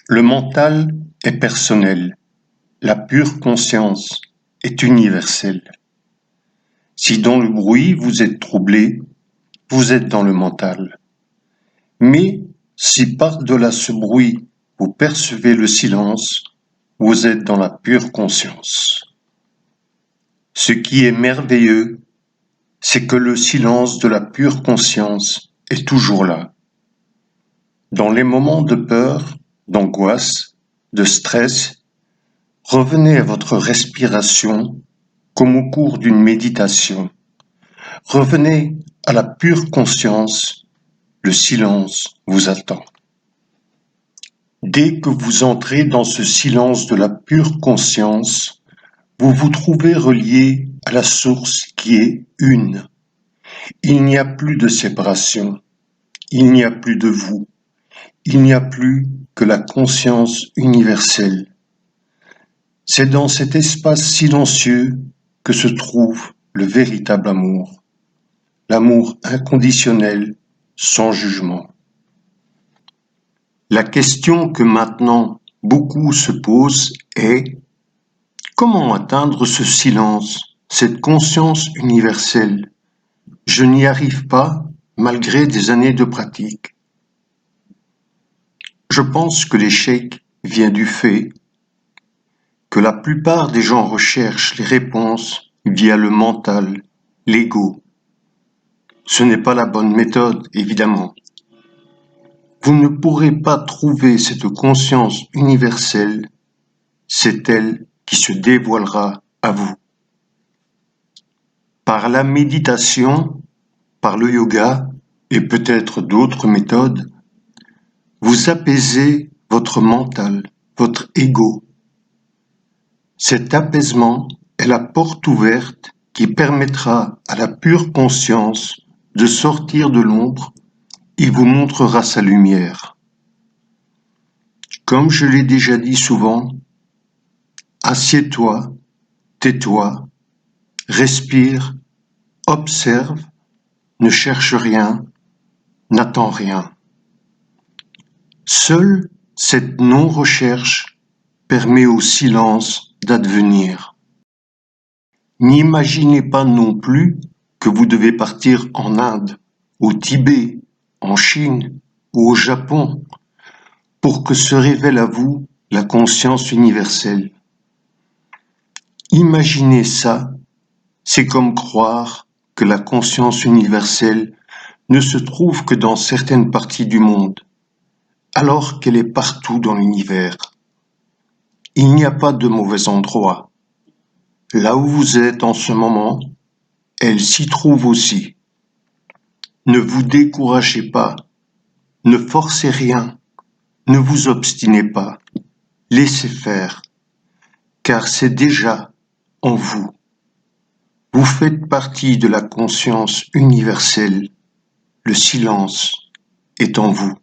Le mental est personnel, la pure conscience est universelle. Si dans le bruit vous êtes troublé, vous êtes dans le mental. Mais si par-delà ce bruit vous percevez le silence, vous êtes dans la pure conscience. Ce qui est merveilleux, c'est que le silence de la pure conscience est toujours là. Dans les moments de peur, d'angoisse, de stress, revenez à votre respiration comme au cours d'une méditation. Revenez à la pure conscience, le silence vous attend. Dès que vous entrez dans ce silence de la pure conscience, vous vous trouvez relié à la source qui est une. Il n'y a plus de séparation, il n'y a plus de vous, il n'y a plus que la conscience universelle. C'est dans cet espace silencieux que se trouve le véritable amour, l'amour inconditionnel, sans jugement. La question que maintenant beaucoup se posent est: comment atteindre ce silence, cette conscience universelle? Je n'y arrive pas malgré des années de pratique. Je pense que l'échec vient du fait que la plupart des gens recherchent les réponses via le mental, l'ego. Ce n'est pas la bonne méthode, évidemment. Vous ne pourrez pas trouver cette conscience universelle, c'est elle qui se dévoilera à vous. Par la méditation, par le yoga et peut-être d'autres méthodes, vous apaisez votre mental, votre ego. Cet apaisement est la porte ouverte qui permettra à la pure conscience de sortir de l'ombre et vous montrera sa lumière. Comme je l'ai déjà dit souvent, assieds-toi, tais-toi, respire, observe, ne cherche rien, n'attends rien. Seule cette non-recherche permet au silence d'advenir. N'imaginez pas non plus que vous devez partir en Inde, au Tibet, en Chine ou au Japon pour que se révèle à vous la conscience universelle. Imaginer ça, c'est comme croire que la conscience universelle ne se trouve que dans certaines parties du monde, alors qu'elle est partout dans l'univers. Il n'y a pas de mauvais endroit. Là où vous êtes en ce moment, elle s'y trouve aussi. Ne vous découragez pas, ne forcez rien, ne vous obstinez pas, laissez faire, car c'est déjà en vous. Vous faites partie de la conscience universelle, le silence est en vous.